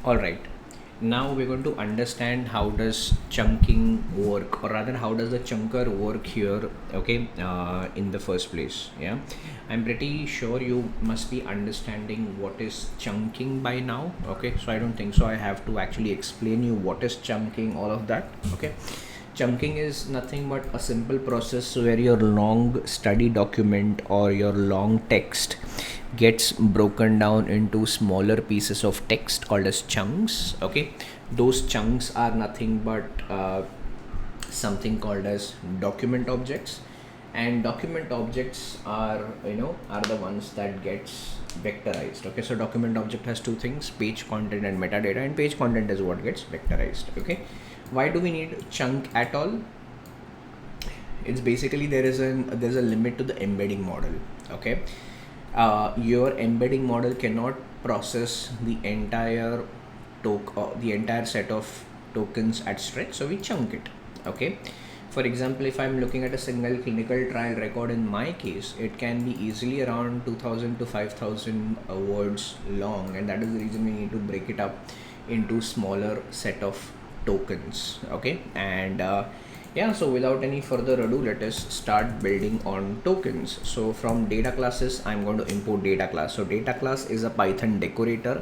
All right. Now we're going to understand how does chunking work, or rather how does the chunker work here, okay, in the first place. Yeah, I'm pretty sure you must be understanding what is chunking by now. Okay, so I don't think so I have to actually explain you what is chunking, all of that. Okay, chunking is nothing but a simple process where your long study document or your long text gets broken down into smaller pieces of text called as chunks. Okay, those chunks are nothing but something called as document objects, and document objects are are the ones that gets vectorized. Okay, so document object has two things: page content and metadata, and page content is what gets vectorized. Okay, why do we need chunk at all? It's basically there's a limit to the embedding model. Okay, your embedding model cannot process the entire the entire set of tokens at stretch, so we chunk it. Okay, for example, if I'm looking at a single clinical trial record, in my case it can be easily around 2000 to 5000 words long, and that is the reason we need to break it up into smaller set of tokens. Okay, and yeah, so without any further ado, let us start building on tokens. So from data classes, I'm going to import data class. So data class is a Python decorator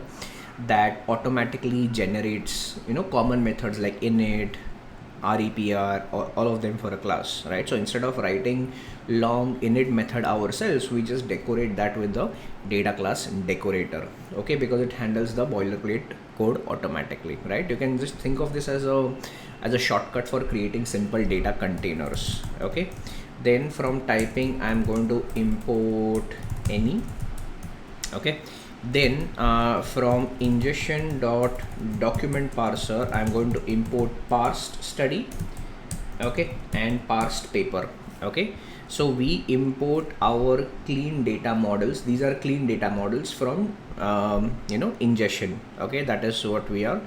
that automatically generates common methods like init, repr, or all of them for a class, right? So instead of writing long init method ourselves, we just decorate that with the data class decorator. Okay, because it handles the boilerplate code automatically, right? You can just think of this as a shortcut for creating simple data containers. Okay, then from typing, I'm going to import any. Okay, then from ingestion dot document parser, I'm going to import parsed study, okay, and parsed paper. Okay, so we import our clean data models. These are clean data models from ingestion. Okay, that is what we are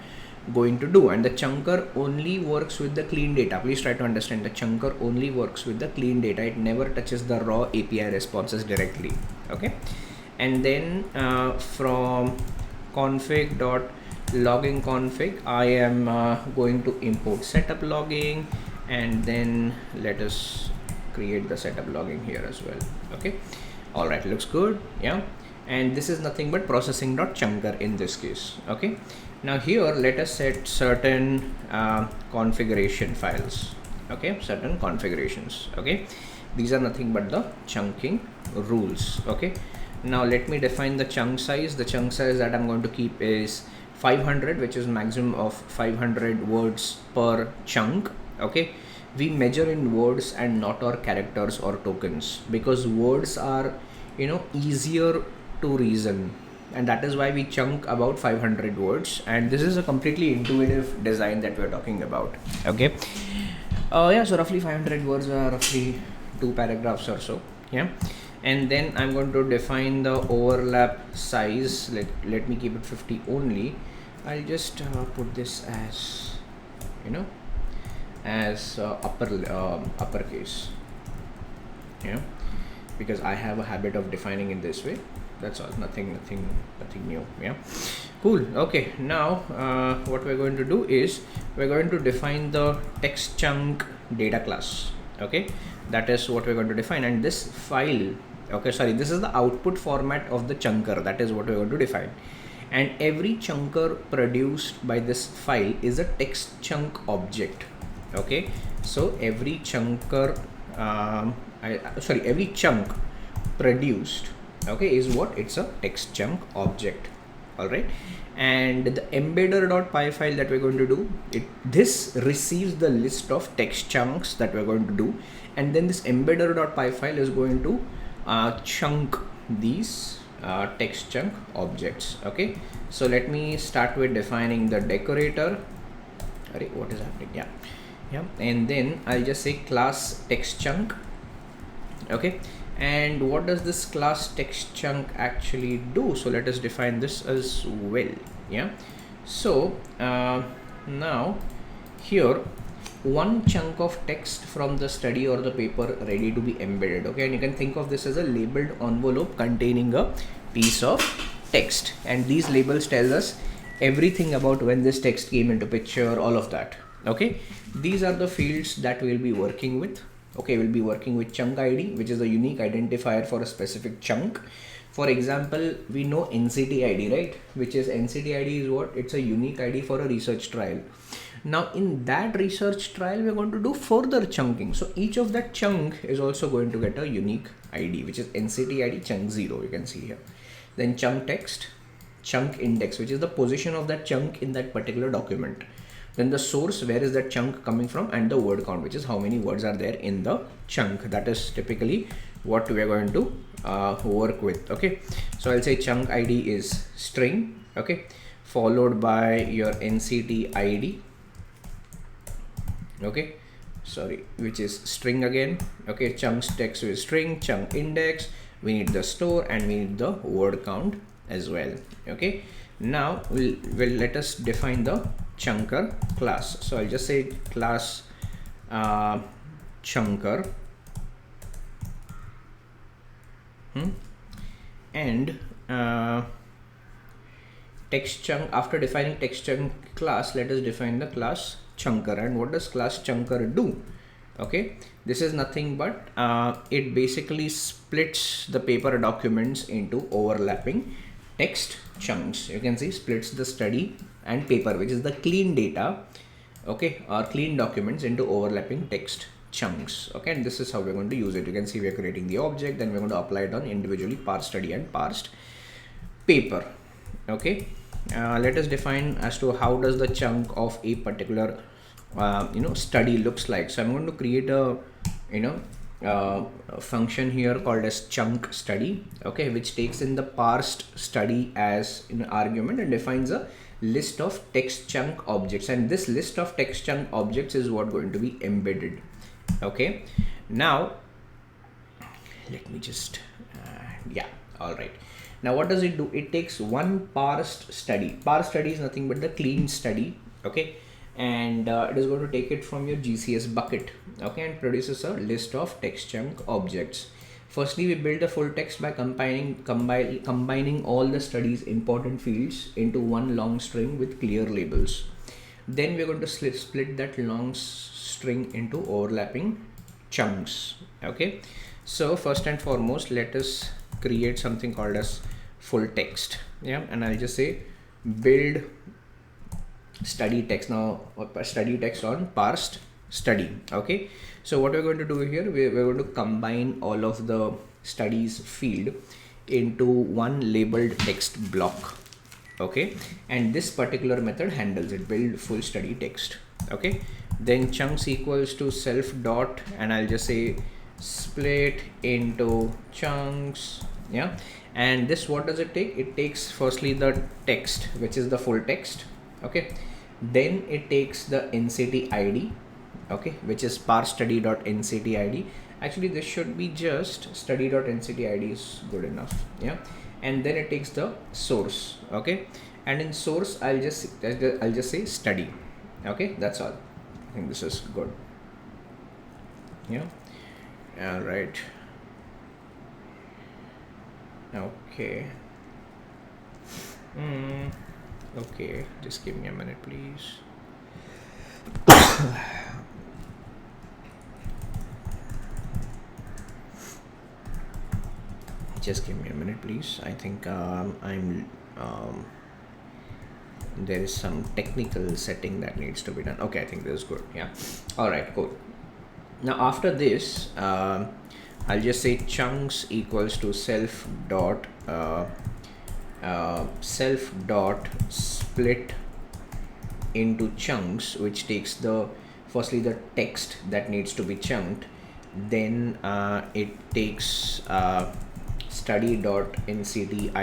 going to do, and the chunker only works with the clean data. Please try to understand, the chunker only works with the clean data. It never touches the raw API responses directly. Okay, and then from config dot logging config, I am going to import setup logging, and then let us create the setup logging here as well. Okay, all right, looks good. Yeah, and this is nothing but processing dot chunker in this case. Okay, now here let us set certain configuration files. Okay, certain configurations. Okay, these are nothing but the chunking rules. Okay, now let me define the chunk size. The chunk size that I'm going to keep is 500, which is maximum of 500 words per chunk. Okay, we measure in words and not our characters or tokens, because words are easier to reason, and that is why we chunk about 500 words, and this is a completely intuitive design that we're talking about. Okay, yeah, so roughly 500 words are roughly 2 paragraphs or so. Yeah, and then I'm going to define the overlap size. Let me keep it 50 only. I'll just put this as uppercase. Yeah, because I have a habit of defining in this way. That's all, nothing new. Yeah, cool. Okay, now what we're going to do is we're going to define the text chunk data class. Okay, that is what we're going to define, and this file, okay, sorry, this is the output format of the chunker. That is what we're going to define, and every chunker produced by this file is a text chunk object. Okay, so every chunker every chunk produced, okay, is what? It's a text chunk object. All right, and the embedder.py file that we're going to do, this receives the list of text chunks that we're going to do, and then this embedder.py file is going to chunk these text chunk objects. Okay, so let me start with defining the decorator. Alright, what is happening? Yeah, and then I'll just say class text chunk. Okay, and what does this class text chunk actually do? So let us define this as well. Yeah, so now here one chunk of text from the study or the paper ready to be embedded. Okay, and you can think of this as a labeled envelope containing a piece of text, and these labels tell us everything about when this text came into picture, all of that. Okay, these are the fields that we'll be working with. Okay, we'll be working with chunk ID, which is a unique identifier for a specific chunk. For example, we know NCT ID, right? Which is NCT ID is what? It's a unique ID for a research trial. Now in that research trial, we're going to do further chunking. So each of that chunk is also going to get a unique ID, which is NCT ID chunk 0, you can see here. Then chunk text, chunk index, which is the position of that chunk in that particular document. Then the source, where is that chunk coming from, and the word count, which is how many words are there in the chunk. That is typically what we are going to work with. Okay, so I'll say chunk ID is string, okay, followed by your NCT ID, okay, sorry, which is string again. Okay, chunks text is string, chunk index, we need the store, and we need the word count as well. Okay, now we'll let us define the chunker class. So I'll just say class chunker, and text chunk. After defining text chunk class, let us define the class chunker. And what does class chunker do? Okay, this is nothing but it basically splits the paper documents into overlapping text chunks. You can see splits the study and paper, which is the clean data, okay, or clean documents, into overlapping text chunks. Okay, and this is how we're going to use it. You can see we're creating the object, then we're going to apply it on individually parsed study and parsed paper. Okay, let us define as to how does the chunk of a particular study looks like. So I'm going to create a function here called as chunk study, okay, which takes in the parsed study as an argument and defines a list of text chunk objects, and this list of text chunk objects is what going to be embedded. Okay, now let me just yeah, all right. Now what does it do? It takes one parsed study. Parsed study is nothing but the clean study, okay, and it is going to take it from your GCS bucket, okay, and produces a list of text chunk objects. Firstly, we build the full text by combining all the study's important fields into one long string with clear labels. Then we're going to split that long string into overlapping chunks. Okay, so first and foremost, let us create something called as full text. Yeah, and I'll just say build study text. Now study text on parsed study. Okay, so what we're going to do here, we're going to combine all of the studies field into one labeled text block. Okay, and this particular method handles it, build full study text. Okay, then chunks equals to self dot, and I'll just say split into chunks. Yeah, and this, what does it take? It takes firstly the text, which is the full text. Okay, then it takes the NCT ID, okay, which is parse study.NCT ID. Actually this should be just study.NCT ID is good enough. Yeah, and then it takes the source. Okay, and in source I'll just say study. Okay, that's all. I think this is good. Yeah, all right. Okay. Okay, just give me a minute, please. Just give me a minute, please. I think there is some technical setting that needs to be done. Okay, I think this is good. Yeah, all right, cool. Now after this, I'll just say chunks equals to self dot split into chunks, which takes the firstly the text that needs to be chunked, then it takes study.NCT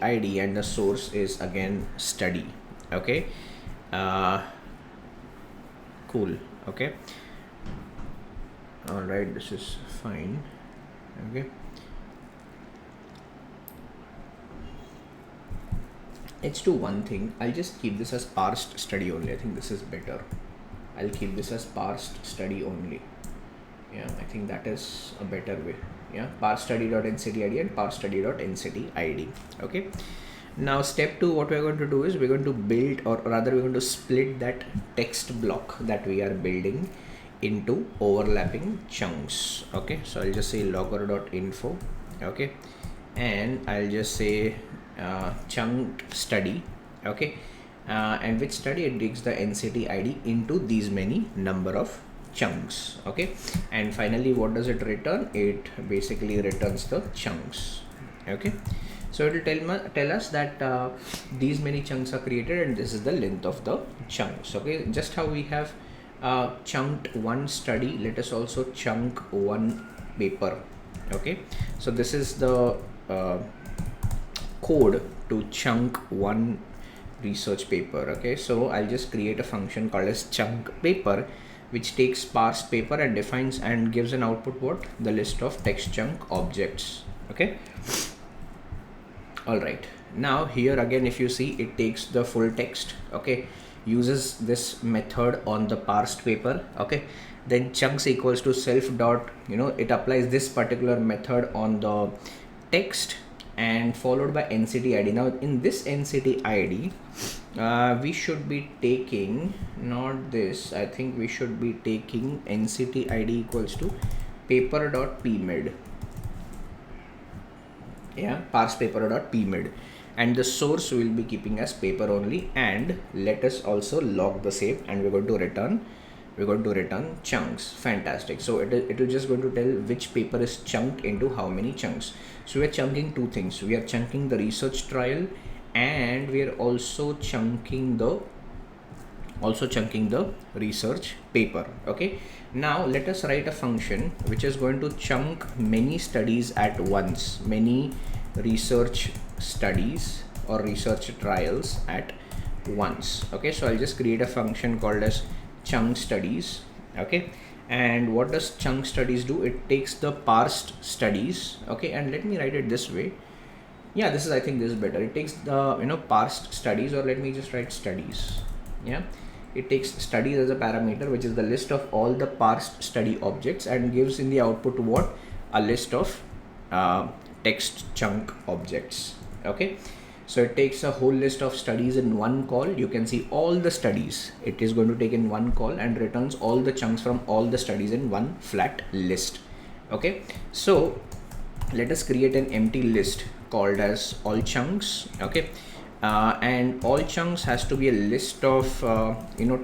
ID, and the source is again study. Okay, cool. Okay, all right, this is fine. Okay, let's do one thing. I'll just keep this as parsed study only. I think this is better. I'll keep this as parsed study only. Yeah, I think that is a better way. Yeah, parse_study.nctid and parse_study.nctid. Okay. Now step 2, what we're going to do is we're going to build, or rather we're going to split that text block that we are building into overlapping chunks. Okay, so I'll just say logger.info. Okay, and I'll just say chunk study. Okay, and which study, it takes the NCT ID into these many number of chunks. Okay, and finally what does it return? It basically returns the chunks. Okay, so it will tell us that these many chunks are created and this is the length of the chunks. Okay, just how we have chunked one study, let us also chunk one paper. Okay, so this is the code to chunk one research paper. Okay, so I'll just create a function called as chunk paper, which takes parsed paper and defines and gives an output, what? The list of text chunk objects. Okay, all right. Now here again, if you see, it takes the full text. Okay, uses this method on the parsed paper. Okay, then chunks equals to self dot, it applies this particular method on the text and followed by NCT ID. Now in this NCT ID, we should be taking, not this, I think we should be taking NCT ID equals to paper.pmid. Yeah, parse paper.pmid, and the source will be keeping as paper only, and let us also log the same, and we're going to return chunks. Fantastic. So it will just going to tell which paper is chunked into how many chunks. So we are chunking two things. We are chunking the research trial, and we are also chunking the research paper. Okay, now let us write a function which is going to chunk many studies at once, many research studies or research trials at once. Okay, so I'll just create a function called as chunk studies. Okay, and what does chunk studies do? It takes the parsed studies. Okay, and let me write it this way. Yeah, this is, I think this is better. It takes the parsed studies, or let me just write studies. Yeah, it takes studies as a parameter, which is the list of all the parsed study objects, and gives in the output what? A list of text chunk objects. Okay, so it takes a whole list of studies in one call. You can see all the studies it is going to take in one call, and returns all the chunks from all the studies in one flat list. Okay, so let us create an empty list called as all chunks. Okay, and all chunks has to be a list of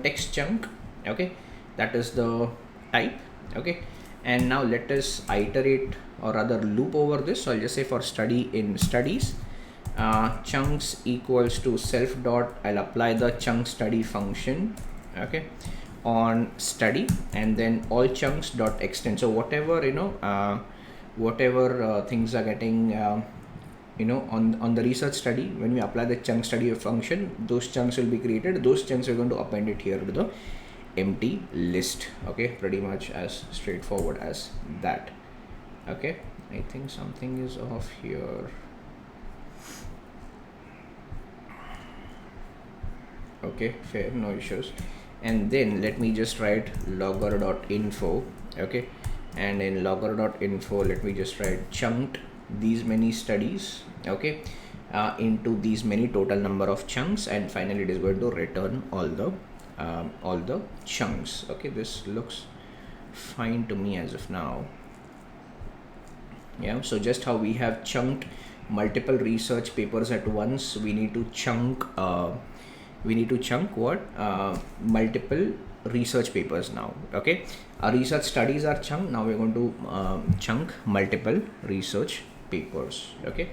text chunk. Okay, that is the type. Okay, and now let us iterate, or rather loop over this. So I'll just say for study in studies, chunks equals to self dot, I'll apply the chunk study function. Okay, on study, and then all chunks dot extend. So whatever things are getting on the research study, when we apply the chunk study function, those chunks will be created. Those chunks we're going to append it here to the empty list. Okay, pretty much as straightforward as that. Okay, I think something is off here. Okay, fair, no issues. And then let me just write logger.info. Okay, and in logger.info, let me just write chunked these many studies. Okay, into these many total number of chunks, and finally it is going to return all the chunks. Okay, this looks fine to me as of now. Yeah, so just how we have chunked multiple research papers at once, we need to chunk what? Multiple research papers now. Okay, our research studies are chunked. Now we're going to chunk multiple research papers. Okay,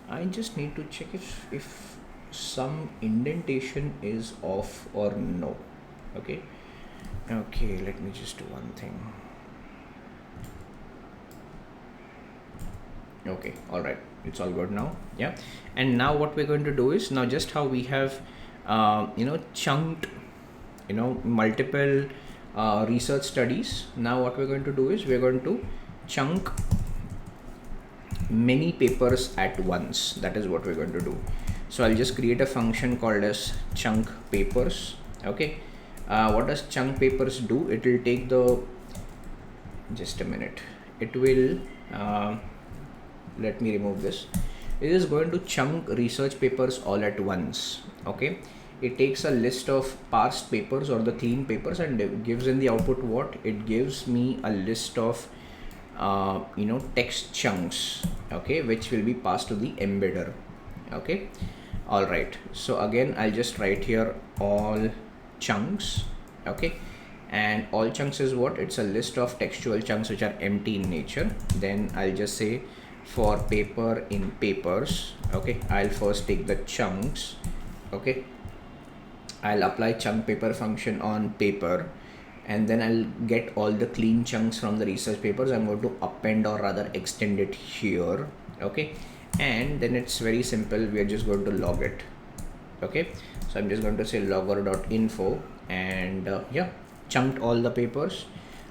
I just need to check if some indentation is off or no. Okay, let me just do one thing. Okay, all right, it's all good now. Yeah, and now what we're going to do is, now just how we have chunked multiple research studies, now what we're going to do is we're going to chunk many papers at once. That is what we're going to do. So I'll just create a function called as chunk papers. Okay, what does chunk papers do? It will take the, just a minute, it will uh, let me remove this. It is going to chunk research papers all at once. Okay, it takes a list of parsed papers or the clean papers and gives in the output what it gives me a list of text chunks, okay, which will be passed to the embedder. Okay, all right, so again I'll just write here all chunks. Okay, and all chunks is what? It's a list of textual chunks which are empty in nature. Then I'll just say for paper in papers. Okay, I'll first take the chunks. Okay, I'll apply chunk paper function on paper, and then I'll get all the clean chunks from the research papers. I'm going to append or rather extend it here. Okay, and then it's very simple. We are just going to log it. Okay, so I'm just going to say logger.info, and yeah, chunked all the papers,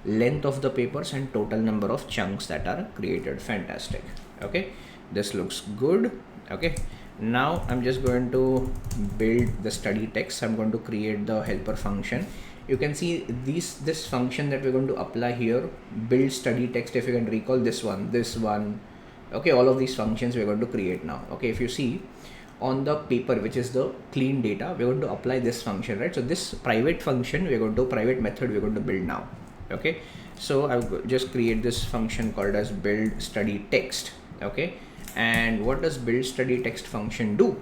length of the papers, and total number of chunks that are created. Fantastic. Okay, this looks good. Okay, now I'm just going to build the study text. I'm going to create the helper function. You can see this function that we're going to apply here, build study text. If you can recall this one, okay, all of these functions we're going to create now. Okay, if you see on the paper, which is the clean data, we're going to apply this function, right? So this private function, private method we're going to build now. Okay, so I'll just create this function called as build study text. Okay, and what does build study text function do?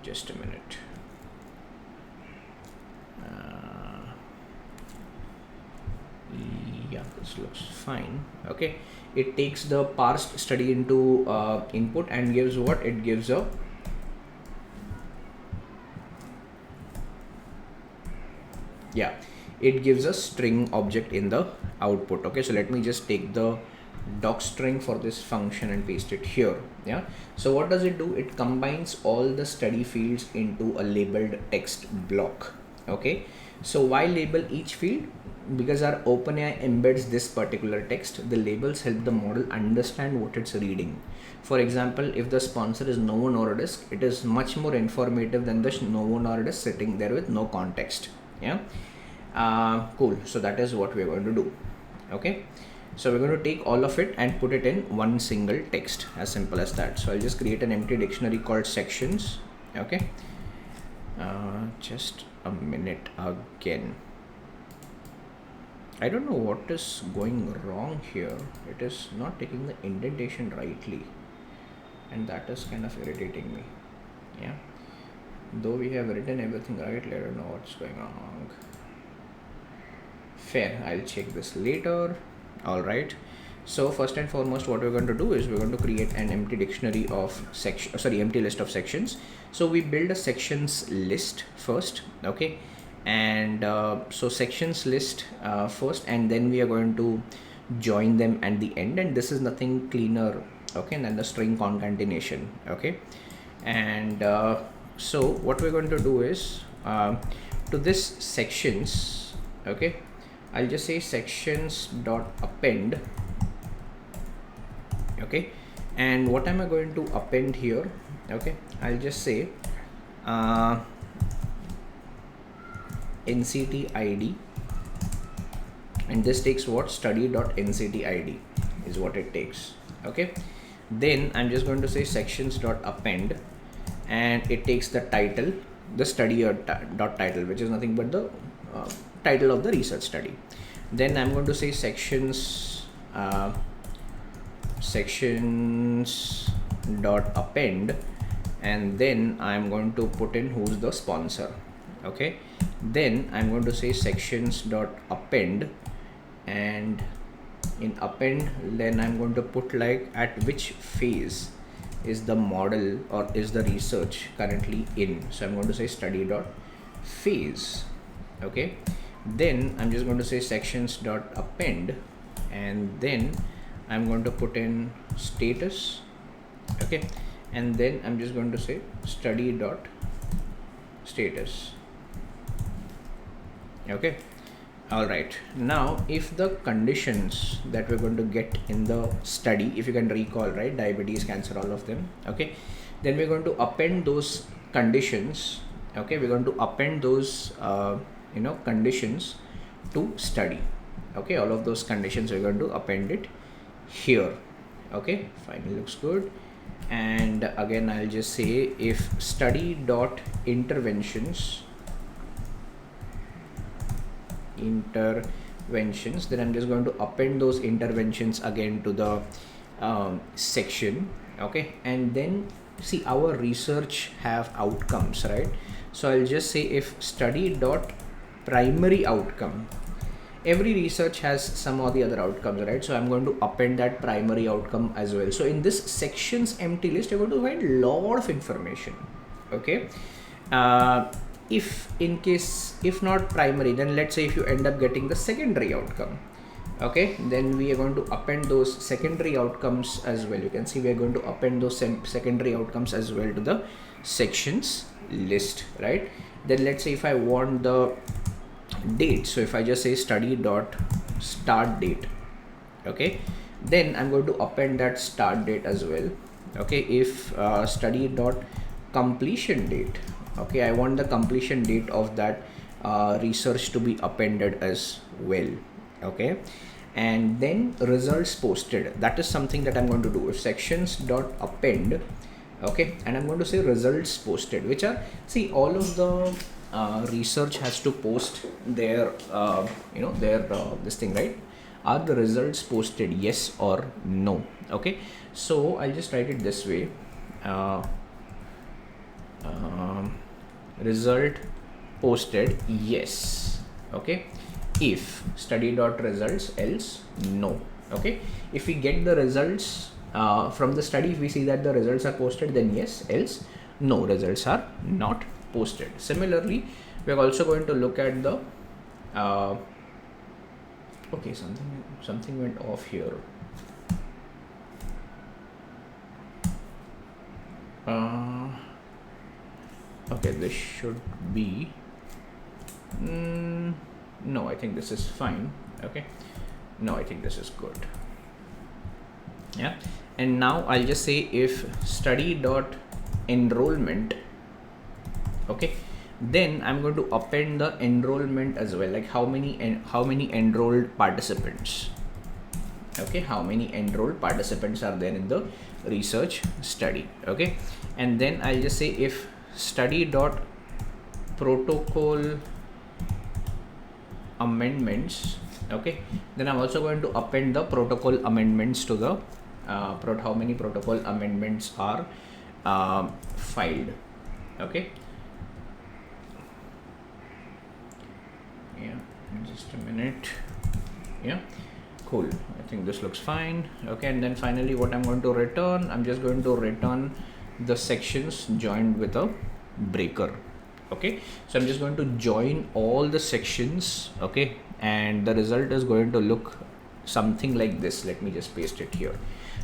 Just a minute. Yeah, this looks fine. Okay, it takes the parsed study into input and gives what? It gives a it gives a string object in the output. Okay, so let me just take the doc string for this function and paste it here. Yeah, so what does it do? It combines all the study fields into a labeled text block. Okay, so why label each field? Because our OpenAI embeds this particular text, the labels help the model understand what it's reading. For example, if the sponsor is Novo Nordisk, it is much more informative than the Novo Nordisk sitting there with no context. Yeah, cool. So that is what we're going to do. Okay, so we're going to take all of it and put it in one single text, as simple as that. So I'll just create an empty dictionary called sections. Okay, just a minute again. I don't know what is going wrong here. It is not taking the indentation rightly, and that is kind of irritating me. Yeah, though we have written everything right, I don't know what's going on. Fair, I'll check this later. All right, so first and foremost, what we're going to do is we're going to create an empty dictionary of empty list of sections. So we build a sections list first. Okay, and so sections list first, and then we are going to join them at the end, and this is nothing cleaner, okay, than the string concatenation. Okay, and so what we're going to do is to this sections, okay, I'll just say sections dot append. Okay, and what am I going to append here? Okay, I'll just say NCT ID, and this takes what? Study.NCT ID is what it takes. Okay, then I'm just going to say sections.append, and it takes the title, the study or dot title, which is nothing but the title of the research study. Then I'm going to say sections.append, and then I'm going to put in who's the sponsor. Okay, then I'm going to say sections.append, and in append, then I'm going to put like at which phase is the model or is the research currently in. So I'm going to say study.phase. Okay, then I'm just going to say sections.append, and then I'm going to put in status. Okay, and then I'm just going to say study.status. Okay, all right, now if the conditions that we're going to get in the study, if you can recall, right, diabetes, cancer, all of them, okay, then we're going to append those conditions. Okay, we're going to append those conditions to study. Okay, all of those conditions we're going to append it here. Okay, fine, looks good. And again I'll just say if study dot interventions, then I'm just going to append those interventions again to the section. Okay, and then see our research have outcomes, right? So I'll just say if study dot primary outcome, every research has some or the other outcomes, right? So I'm going to append that primary outcome as well. So in this sections empty list, you're going to find a lot of information. Okay, if not primary, then let's say if you end up getting the secondary outcome, okay, then we are going to append those secondary outcomes as well. You can see we are going to append those secondary outcomes as well to the sections list, right? Then let's say if I want the date, so if I just say study dot start date, okay, then I'm going to append that start date as well. Okay, if study dot completion date, okay, I want the completion date of that research to be appended as well. Okay, and then results posted, that is something that I'm going to do. If sections dot append, okay, and I'm going to say results posted, which are, see, all of the research has to post their this thing, right? Are the results posted, yes or no? Okay, so I'll just write it this way. Result posted, yes. Okay, if study dot results, else no. Okay, if we get the results from the study, if we see that the results are posted, then yes, else no, results are not posted. Similarly, we're also going to look at the okay, something went off here. Okay, this should be no, I think this is fine. Okay, no, I think this is good. Yeah, and now I'll just say if study dot enrollment, okay, then I'm going to append the enrollment as well, like how many enrolled participants. Okay, how many enrolled participants are there in the research study. Okay, and then I'll just say if study dot protocol amendments, okay, then I'm also going to append the protocol amendments to the how many protocol amendments are filed. Okay, yeah, just a minute. Yeah, cool, I think this looks fine. Okay, and then finally what I'm going to return, I'm just going to return the sections joined with a breaker. Okay, so I'm just going to join all the sections. Okay, and the result is going to look something like this. Let me just paste it here.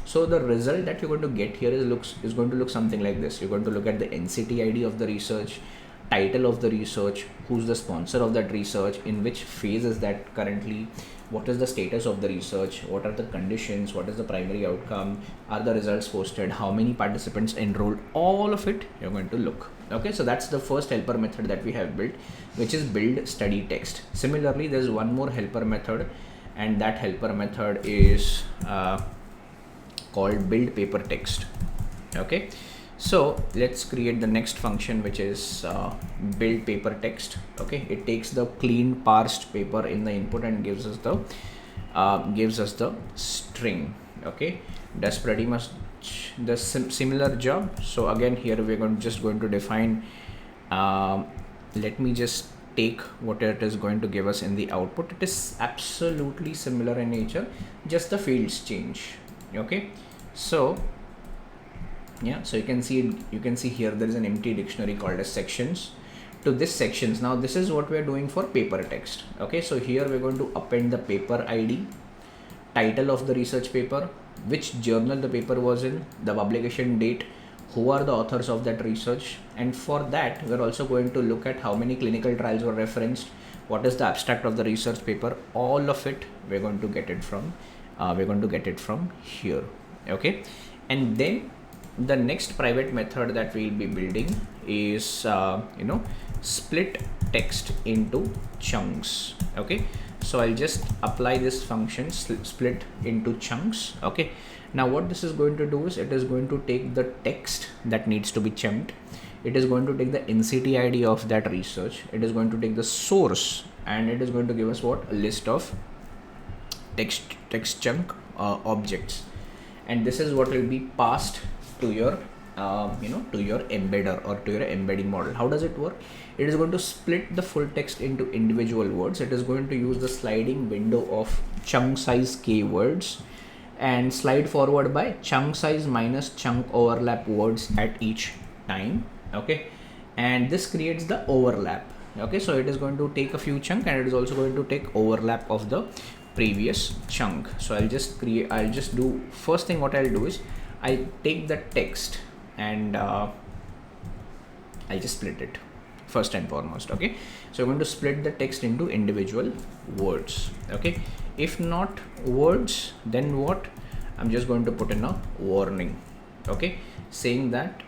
So the result that you're going to get here is going to look something like this. You're going to look at the NCT ID of the research, title of the research, who's the sponsor of that research, in which phase is that currently, what is the status of the research, what are the conditions, what is the primary outcome, are the results posted, how many participants enrolled, all of it you're going to look. Okay, so that's the first helper method that we have built, which is build study text. Similarly, there's one more helper method, and that helper method is called build paper text. Okay, so let's create the next function, which is build paper text. Okay, it takes the clean parsed paper in the input and gives us the string. Okay, does pretty much the similar job. So again, here we're just going to define let me just take what it is going to give us in the output. It is absolutely similar in nature, just the fields change. Okay, so yeah, so you can see here there is an empty dictionary called as sections. To this sections, now this is what we are doing for paper text. Okay, so here we're going to append the paper ID, title of the research paper, which journal the paper was in, the publication date, who are the authors of that research, and for that we're also going to look at how many clinical trials were referenced, what is the abstract of the research paper. All of it we're going to get it from here. Okay, and then the next private method that we'll be building is split text into chunks. Okay, so I'll just apply this function split into chunks. Okay, now what this is going to do is it is going to take the text that needs to be chunked, it is going to take the NCT ID of that research, it is going to take the source, and it is going to give us what, a list of text chunk objects, and this is what will be passed to your to your embedder or to your embedding model. How does it work? It is going to split the full text into individual words. It is going to use the sliding window of chunk size k words and slide forward by chunk size minus chunk overlap words at each time. Okay, and this creates the overlap. Okay, so it is going to take a few chunk and it is also going to take overlap of the previous chunk. So I'll just do, first thing what I'll do is I'll take the text and I'll just split it first and foremost. Okay, so I'm going to split the text into individual words. Okay, if not words, then what, I'm just going to put in a warning. Okay, saying that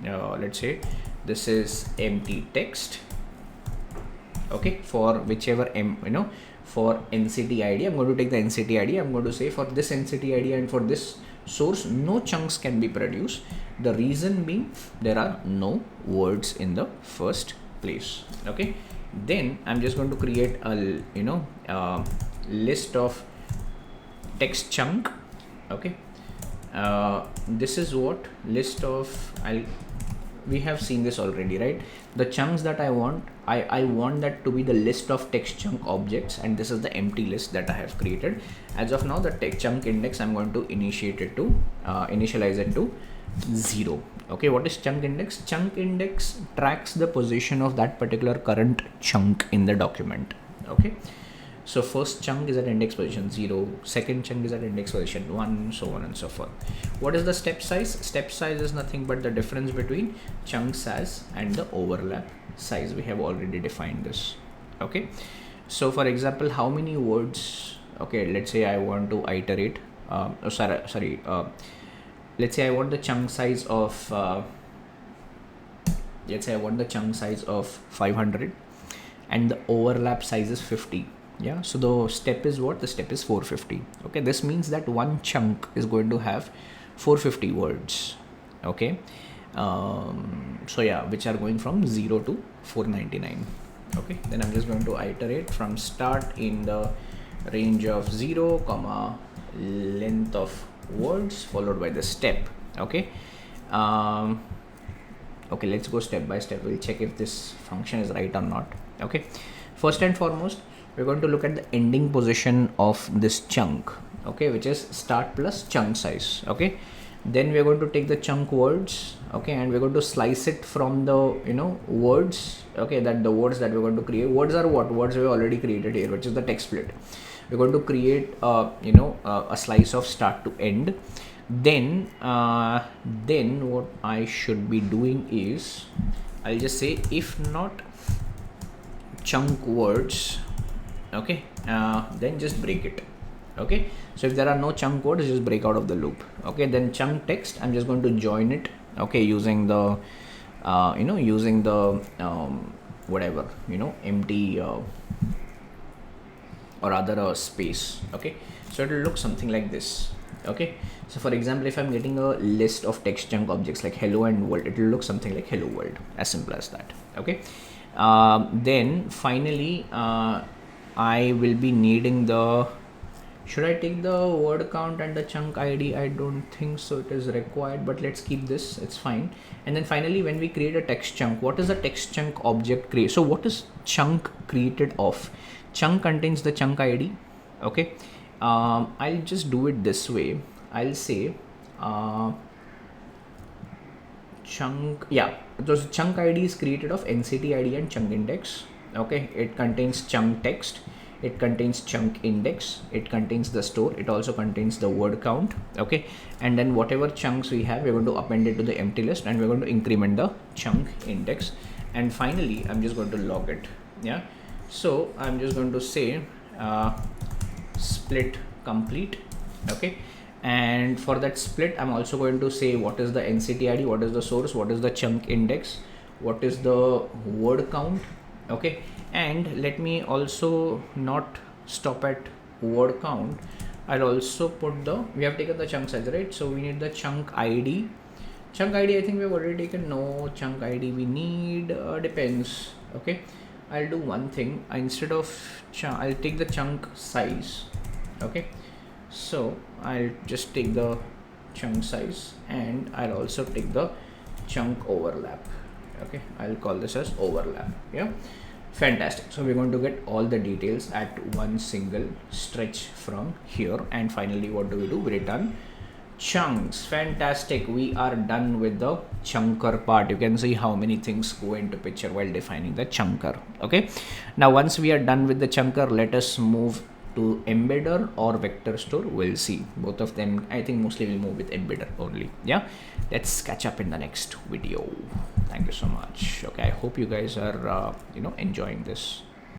let's say this is empty text. Okay, for whichever for NCT ID, I'm going to take the NCT ID. I'm going to say for this NCT ID and for this source, no chunks can be produced. The reason being there are no words in the first place. Okay, then I'm just going to create a list of text chunk. Okay, this is what list of, we have seen this already, right? The chunks that I want, I want that to be the list of text chunk objects, and this is the empty list that I have created. As of now, the text chunk index, I'm going to initialize it to 0. Okay, what is chunk index? Chunk index tracks the position of that particular current chunk in the document. Okay, so first chunk is at index position 0, second chunk is at index position 1, so on and so forth. What is the step size? Step size is nothing but the difference between chunk size and the overlap size. We have already defined this. Okay, so for example, how many words? Okay, let's say I want to iterate let's say I want the chunk size of 500 and the overlap size is 50. Yeah, so the step is what? The step is 450. Okay, this means that one chunk is going to have 450 words. Okay, so yeah, which are going from 0 to 499. Okay, then I'm just going to iterate from start in the range of 0 comma length of words followed by the step. Okay, okay, let's go step by step. We'll check if this function is right or not. Okay, first and foremost, we're going to look at the ending position of this chunk. Okay, which is start plus chunk size. Okay, then we're going to take the chunk words. Okay, and we're going to slice it from the words. Okay, that the words that we're going to create. Words are what? Words we already created here, which is the text split. We're going to create a slice of start to end. Then what I should be doing is I'll just say if not chunk words, okay, then just break it. Okay, so if there are no chunk words, just break out of the loop. Okay, then chunk text, I'm just going to join it. Okay, using the whatever empty or rather a space. Okay, so it will look something like this. Okay, so for example, if I'm getting a list of text chunk objects like hello and world, it will look something like hello world, as simple as that. Okay, then finally I will be needing the, should I take the word count and the chunk ID? I don't think so it is required, but let's keep this, it's fine. And then finally, when we create a text chunk, what is the text chunk object create? So what is chunk created of? Chunk contains the chunk ID. Okay, I'll just do it this way. I'll say chunk, yeah, those chunk ID is created of NCT ID and chunk index. Okay, it contains chunk text, it contains chunk index, it contains the store, it also contains the word count. Okay, and then whatever chunks we have, we're going to append it to the empty list and we're going to increment the chunk index, and finally I'm just going to log it. Yeah, so I'm just going to say split complete. Okay, and for that split, I'm also going to say what is the NCT ID, what is the source, what is the chunk index, what is the word count, Okay, and let me also not stop at word count. I'll also put the, we have taken the chunk size, right? So we need the chunk ID. Chunk ID, I think we have already taken. No chunk ID we need, depends. Okay, I'll do one thing. Instead of I'll take the chunk size. Okay, so I'll just take the chunk size, and I'll also take the chunk overlap. Okay, I'll call this as overlap. Yeah, fantastic. So we're going to get all the details at one single stretch from here. And finally, what do? We return chunks. Fantastic. We are done with the chunker part. You can see how many things go into picture while defining the chunker. Okay, now once we are done with the chunker, let us move to embedder or vector store. We'll see both of them. I think mostly we'll move with embedder only. Yeah, let's catch up in the next video. Thank you so much. Okay, I hope you guys are enjoying this.